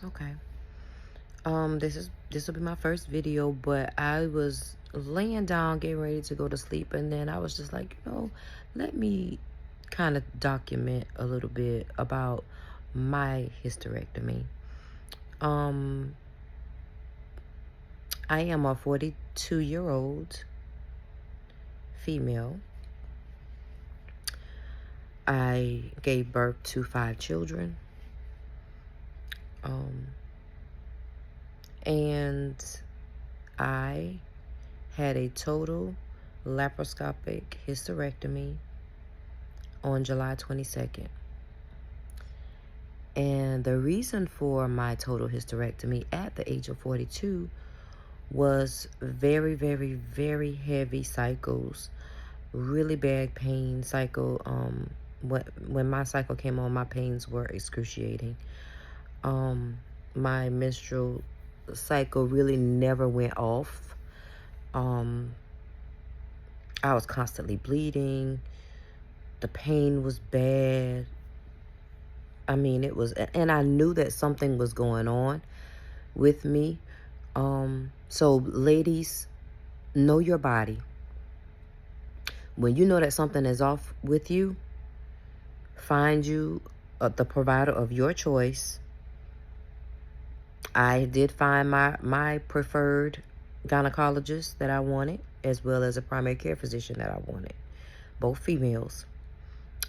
Okay. This will be my first video, but I was laying down getting ready to go to sleep, and then I was just like, let me kind of document a little bit about my hysterectomy. Um I am a 42-year-old female. I gave birth to 5 children. And I had a total laparoscopic hysterectomy on July 22nd. And the reason for my total hysterectomy at the age of 42 was very, very, very heavy cycles, really bad pain cycle. When my cycle came on, my pains were excruciating. My menstrual cycle really never went off. I was constantly bleeding. The pain was bad. I mean, it was, and I knew that something was going on with me. So ladies, know your body. When you know that something is off with you, find you the provider of your choice. I did find my preferred gynecologist that I wanted, as well as a primary care physician that I wanted, both females.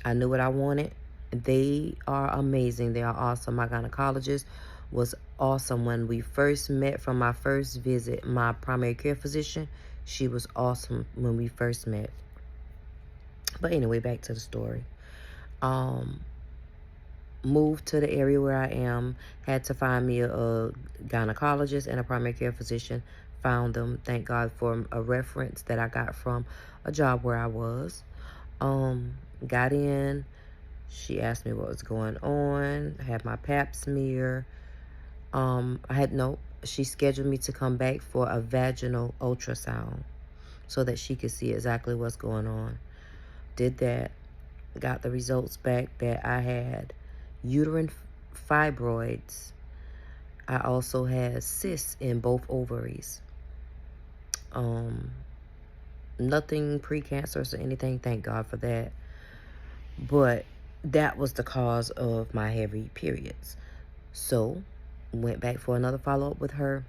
I knew what I wanted. They are amazing. They are awesome. My gynecologist was awesome. When we first met from my first visit, my primary care physician, she was awesome when we first met. But anyway, back to the story. Moved to the area where I am, had to find me a gynecologist and a primary care physician. Found them. Thank God for a reference that I got from a job where I was. Got in. She asked me what was going on. I had my pap smear. She scheduled me to come back for a vaginal ultrasound so that she could see exactly what's going on. Did that. Got the results back that I had uterine fibroids. I also had cysts in both ovaries. Nothing precancerous or anything, thank God for that. But that was the cause of my heavy periods. So, went back for another follow-up with her.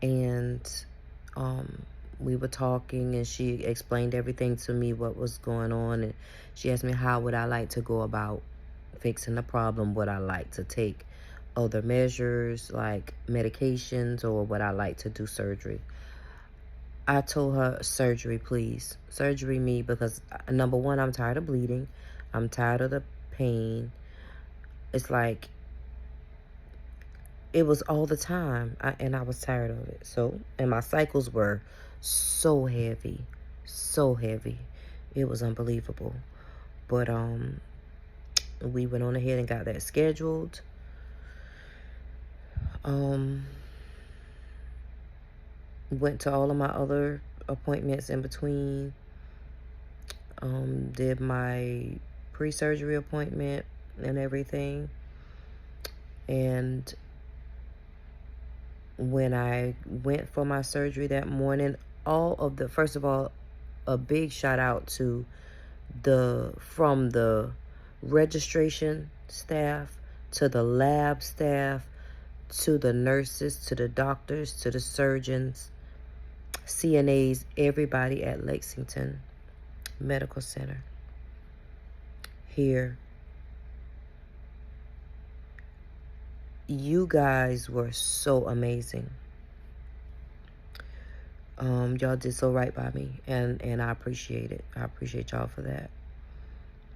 And we were talking, and she explained everything to me, what was going on. And she asked me how would I like to go about fixing the problem. Would I like to take other measures like medications, or would I like to do surgery? I told her, surgery, please. Surgery me, because number one, I'm tired of bleeding. I'm tired of the pain. It's like, it was all the time, and I was tired of it. So, and my cycles were so heavy, so heavy. It was unbelievable. But we went on ahead and got that scheduled. Went to all of my other appointments in between. Did my pre-surgery appointment and everything. And when I went for my surgery that morning, first of all, a big shout out to from the registration staff, to the lab staff, to the nurses, to the doctors, to the surgeons, CNAs, everybody at Lexington Medical Center here. You guys were so amazing. Y'all did so right by me, and I appreciate it. I appreciate y'all for that.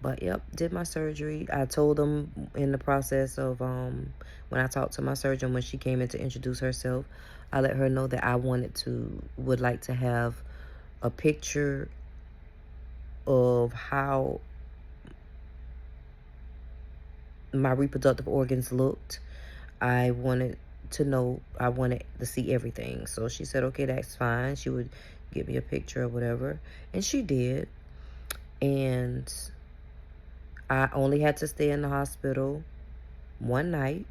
But yep, did my surgery. I told them in the process of when I talked to my surgeon, when she came in to introduce herself, I let her know that I would like to have a picture of how my reproductive organs looked. I wanted to see everything. So she said, okay, that's fine. She would give me a picture or whatever. And she did. And I only had to stay in the hospital one night,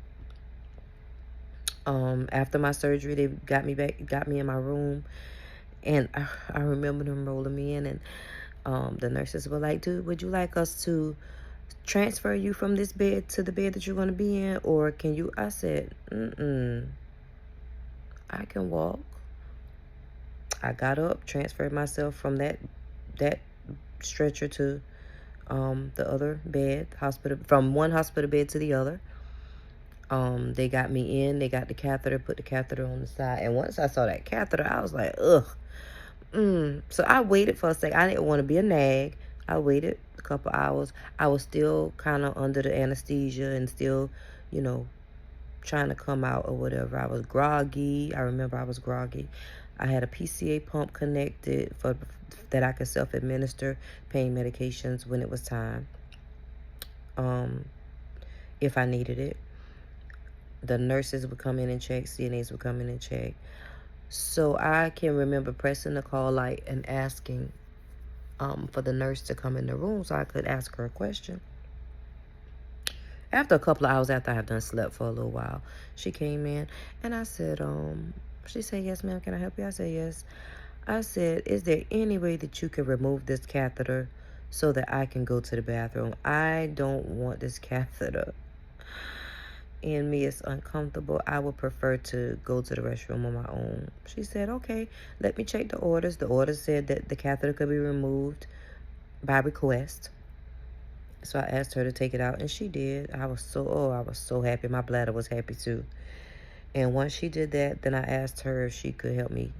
after my surgery, they got me in my room, and I remember them rolling me in, and the nurses were like, "Dude, would you like us to transfer you from this bed to the bed that you're going to be in, or can you?" I said, I can walk. I got up, transferred myself from that stretcher to the other bed, hospital, from one hospital bed to the other. They got me in, they got the catheter, put the catheter on the side, and once I saw that catheter, I was like, ugh. So I waited for a second. I didn't want to be a nag. I waited a couple hours. I was still kind of under the anesthesia and still, you know, trying to come out or whatever. I was groggy. I remember I was groggy. I had a PCA pump connected for that I could self-administer pain medications when it was time, if I needed it. The nurses would come in and check. CNAs would come in and check. So I can remember pressing the call light and asking for the nurse to come in the room so I could ask her a question. After a couple of hours after I had done slept for a little while, she came in and I said, she said, "Yes, ma'am, can I help you?" I said, "Yes." I said, "Is there any way that you can remove this catheter so that I can go to the bathroom? I don't want this catheter in me. It's uncomfortable. I would prefer to go to the restroom on my own." She said, "Okay, let me check the orders." The orders said that the catheter could be removed by request. So I asked her to take it out, and she did. I was so happy. My bladder was happy too. And once she did that, then I asked her if she could help me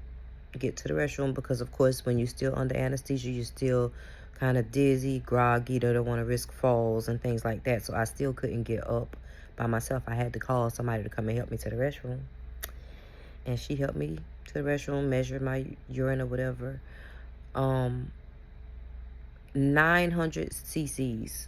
get to the restroom, because of course when you're still under anesthesia, you're still kind of dizzy, groggy, don't want to risk falls and things like that. So I still couldn't get up by myself. I had to call somebody to come and help me to the restroom. And she helped me to the restroom, measured my urine or whatever. 900 cc's.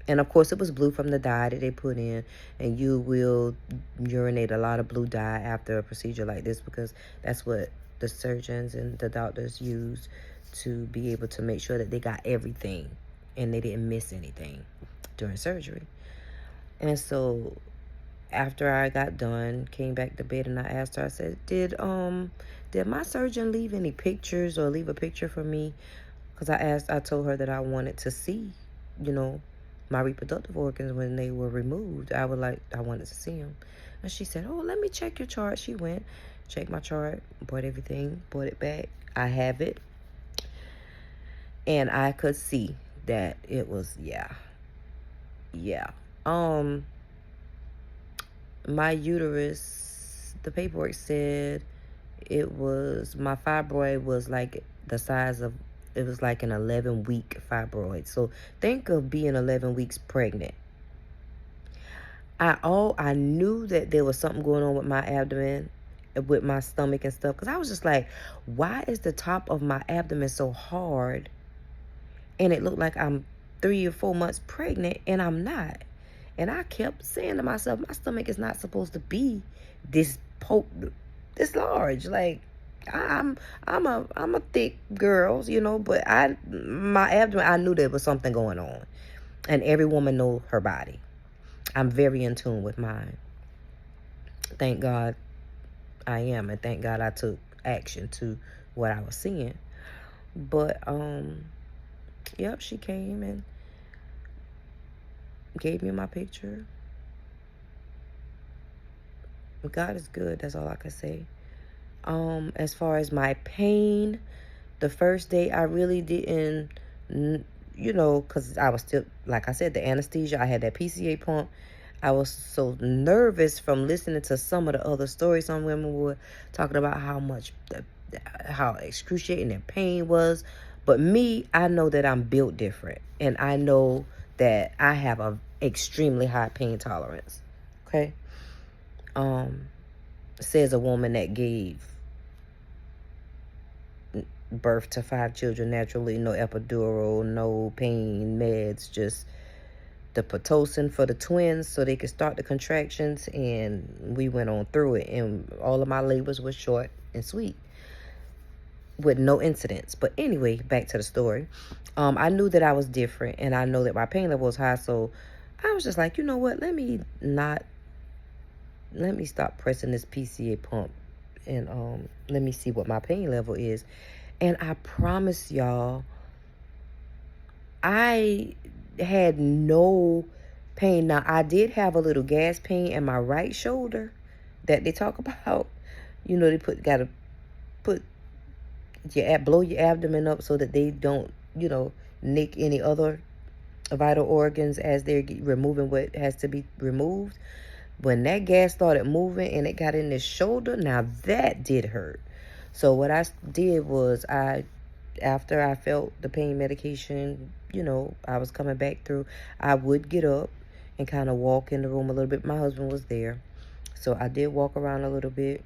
And of course, it was blue from the dye that they put in. And you will urinate a lot of blue dye after a procedure like this, because that's what the surgeons and the doctors use to be able to make sure that they got everything and they didn't miss anything during surgery. And so after I got done, came back to bed, and I asked her, I said, did my surgeon leave any pictures or leave a picture for me? Because I told her that I wanted to see, you know, my reproductive organs when they were removed. I wanted to see them. And she said, "Oh, let me check your chart." She went, checked my chart, brought everything, brought it back. I have it. And I could see that it was, yeah. My uterus, the paperwork said my fibroid was like the size of, it was like an 11-week fibroid. So think of being 11 weeks pregnant. I knew that there was something going on with my abdomen, with my stomach and stuff, because I was just like, why is the top of my abdomen so hard? And it looked like I'm 3 or 4 months pregnant, and I'm not. And I kept saying to myself, my stomach is not supposed to be this large. Like, I'm a thick girl, you know, but my abdomen, I knew there was something going on. And every woman knows her body. I'm very in tune with mine. Thank God I am, and thank God I took action to what I was seeing. But yep, she came and gave me my picture. God is good. That's all I can say. As far as my pain, the first day I really didn't, you know, because I was still, like I said, the anesthesia. I had that PCA pump. I was so nervous from listening to some of the other stories. Some women were talking about how excruciating their pain was. But me, I know that I'm built different. And I know that I have a extremely high pain tolerance. Okay? Says a woman that gave birth to 5 children naturally, no epidural, no pain meds, just the Pitocin for the twins so they could start the contractions, and we went on through it, and all of my labors were short and sweet with no incidents. But anyway, back to the story. I knew that I was different, and I know that my pain level was high, so I was just like, you know what? Let me stop pressing this PCA pump, and let me see what my pain level is. And I promise y'all, I had no pain. Now, I did have a little gas pain in my right shoulder that they talk about. You know, gotta put blow your abdomen up so that they don't, nick any other vital organs as they're removing what has to be removed. When that gas started moving and it got in the shoulder, now that did hurt. So what I did was, after I felt the pain medication, I was coming back through, I would get up and kind of walk in the room a little bit. My husband was there, so I did walk around a little bit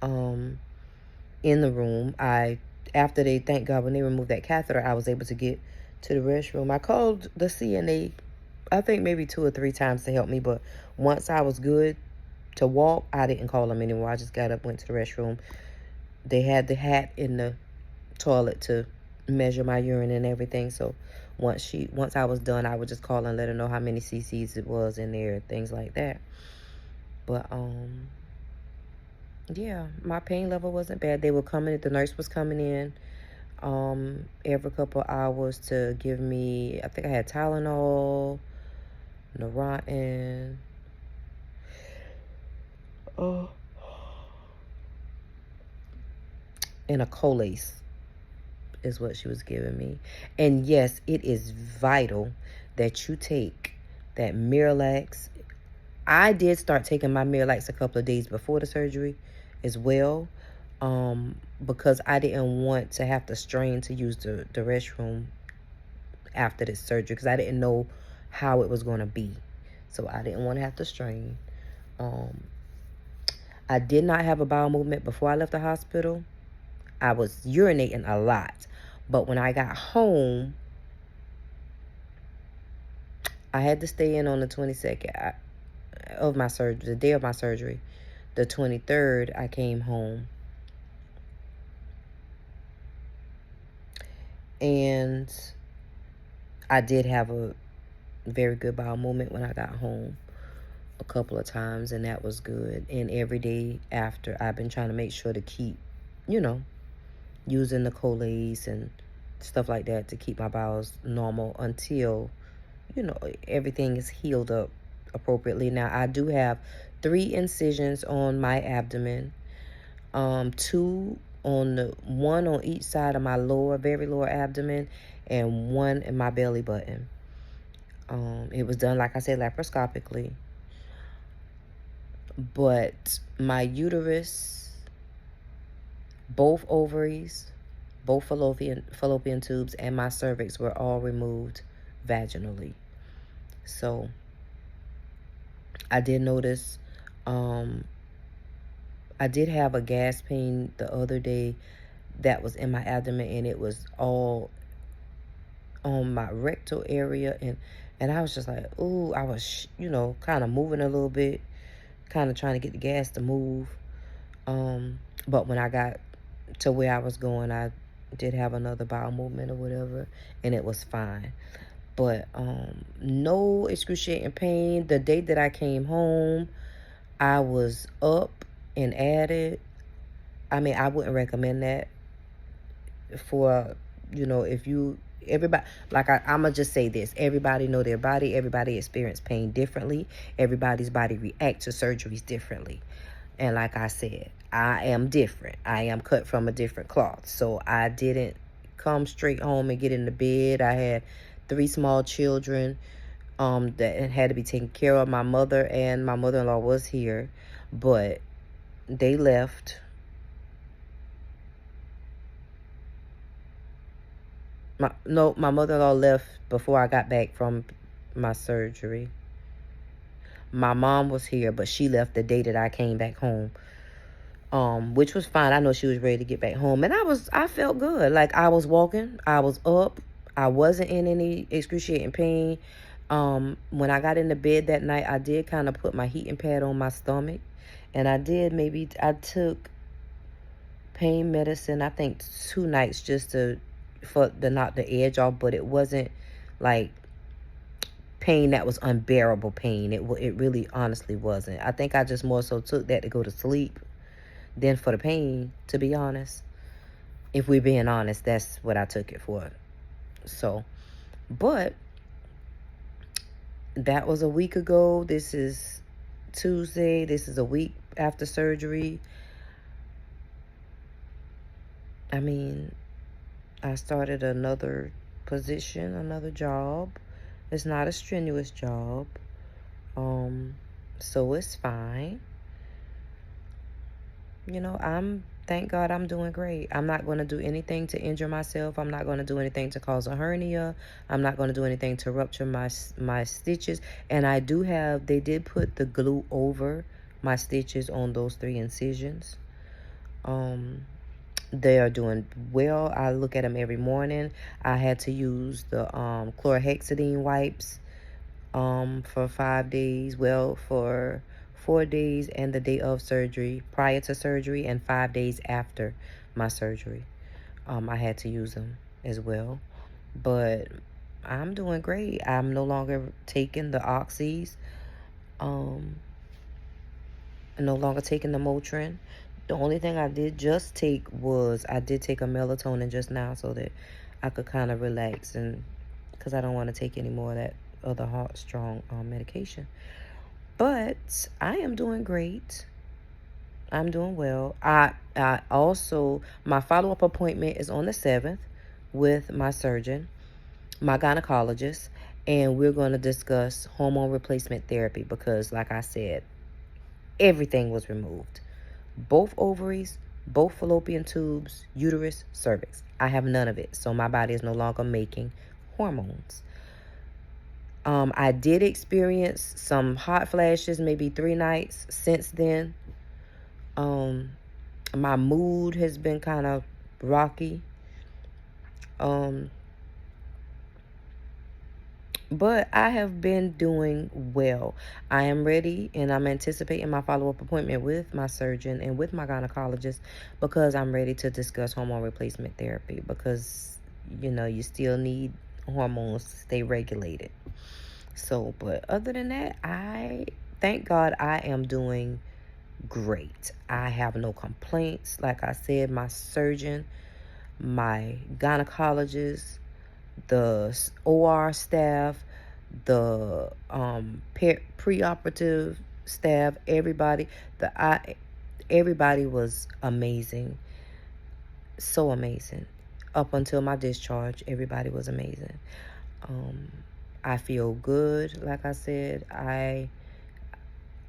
in the room. After they, thank God, when they removed that catheter, I was able to get to the restroom. I called the CNA, I think maybe 2 or 3 times to help me, but once I was good to walk, I didn't call them anymore. I just got up, went to the restroom. They had the hat in the toilet to measure my urine and everything. So once I was done, I would just call and let her know how many cc's it was in there, things like that. But yeah, my pain level wasn't bad. They were coming, the nurse was coming in every couple of hours to give me, I think I had Tylenol, Neurontin, and a Colace is what she was giving me. And yes, it is vital that you take that Miralax. I did start taking my Miralax a couple of days before the surgery as well, because I didn't want to have to strain to use the restroom after this surgery, because I didn't know how it was going to be. So I didn't want to have to strain. I did not have a bowel movement before I left the hospital. I was urinating a lot. But when I got home, I had to stay in on the 22nd of my surgery, the day of my surgery. The 23rd, I came home. And I did have a very good bowel movement when I got home a couple of times, and that was good. And every day after, I've been trying to make sure to keep, using the Colace and stuff like that to keep my bowels normal until, everything is healed up appropriately. Now, I do have 3 incisions on my abdomen, 2 one on each side of my very lower abdomen, and 1 in my belly button. It was done, like I said, laparoscopically. But my uterus, both ovaries, both fallopian tubes, and my cervix were all removed vaginally. So I did notice, I did have a gas pain the other day that was in my abdomen, and it was all on my rectal area, and I was just like, ooh, I was, kind of moving a little bit, kind of trying to get the gas to move. But when I got to where I was going, I did have another bowel movement or whatever, and it was fine. But no excruciating pain. The day that I came home, I was up and at it. I mean, I wouldn't recommend that for, if everybody, like I'ma just say this, everybody know their body, everybody experience pain differently, everybody's body react to surgeries differently. And like I said, I am different. I am cut from a different cloth. So I didn't come straight home and get in the bed. I had 3 small children that had to be taken care of. My mother and my mother-in-law was here, but they left. My mother-in-law left before I got back from my surgery. My mom was here, but she left the day that I came back home, which was fine. I know she was ready to get back home, and I felt good. Like, I was walking, I was up, I wasn't in any excruciating pain. When I got into bed that night, I did kind of put my heating pad on my stomach, and I took pain medicine, I think 2 nights, just to knock the edge off, but it wasn't like pain that was unbearable pain. It really honestly wasn't. I think I just more so took that to go to sleep than for the pain, to be honest. If we're being honest, that's what I took it for. So, but that was a week ago. This is Tuesday. This is a week after surgery. I mean, I started another position, another job. It's not a strenuous job. So it's fine. You know, thank God I'm doing great. I'm not going to do anything to injure myself. I'm not going to do anything to cause a hernia. I'm not going to do anything to rupture my stitches. And they did put the glue over my stitches on those 3 incisions. They are doing well. I look at them every morning. I had to use the chlorhexidine wipes for 5 days. Well, for 4 days and the day of surgery, prior to surgery, and 5 days after my surgery. I had to use them as well. But I'm doing great. I'm no longer taking the oxys. No longer taking the Motrin. The only thing I did just take was I did take a melatonin just now so that I could kind of relax, and because I don't want to take any more of that other hard, strong medication. But I am doing great. I'm doing well. I also, my follow-up appointment is on the 7th with my surgeon, my gynecologist, and we're going to discuss hormone replacement therapy because, like I said, everything was removed. Both ovaries, both fallopian tubes, uterus, cervix. I have none of it, so my body is no longer making hormones. I did experience some hot flashes, maybe 3 nights since then. My mood has been kind of rocky. But I have been doing well. I am ready, and I'm anticipating my follow-up appointment with my surgeon and with my gynecologist because I'm ready to discuss hormone replacement therapy because, you know, you still need hormones to stay regulated. So, but other than that, thank God I am doing great. I have no complaints. Like I said, my surgeon, my gynecologist, the OR staff, the preoperative staff, everybody was amazing. So amazing. Up until my discharge, everybody was amazing. I feel good. Like I said,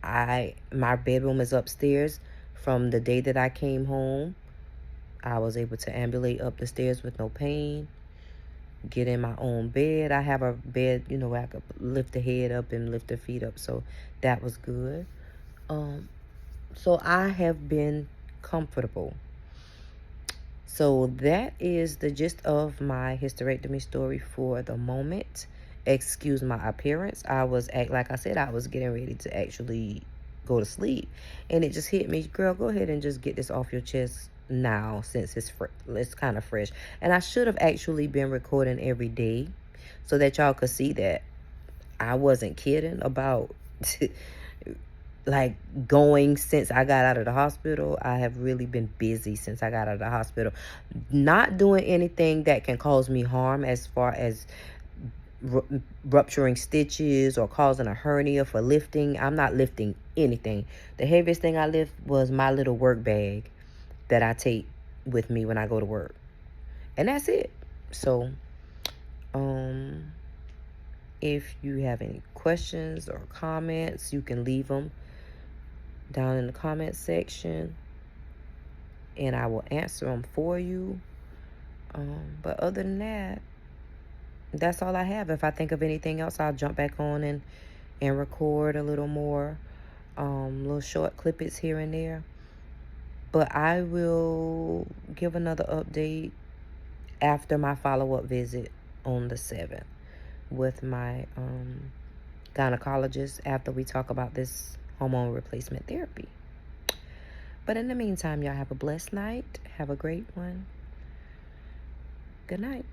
my bedroom is upstairs. From the day that I came home, I was able to ambulate up the stairs with no pain, get in my own bed. I have a bed, you know, where I could lift the head up and lift the feet up, so that was good. So I have been comfortable. So that is the gist of my hysterectomy story for the moment. Excuse my appearance. Like I said, I was getting ready to actually go to sleep, and it just hit me, girl, go ahead and just get this off your chest now since it's kind of fresh. And I should have actually been recording every day so that y'all could see that I wasn't kidding about like going since I got out of the hospital. I have really been busy since I got out of the hospital, not doing anything that can cause me harm as far as rupturing stitches or causing a hernia for lifting. I'm not lifting anything. The heaviest thing I lift was my little work bag that I take with me when I go to work, and that's it. So if you have any questions or comments, you can leave them down in the comment section and I will answer them for you. But other than that, that's all I have. If I think of anything else, I'll jump back on and record a little more, little short clippets here and there. But I will give another update after my follow-up visit on the 7th with my gynecologist after we talk about this hormone replacement therapy. But in the meantime, y'all have a blessed night. Have a great one. Good night.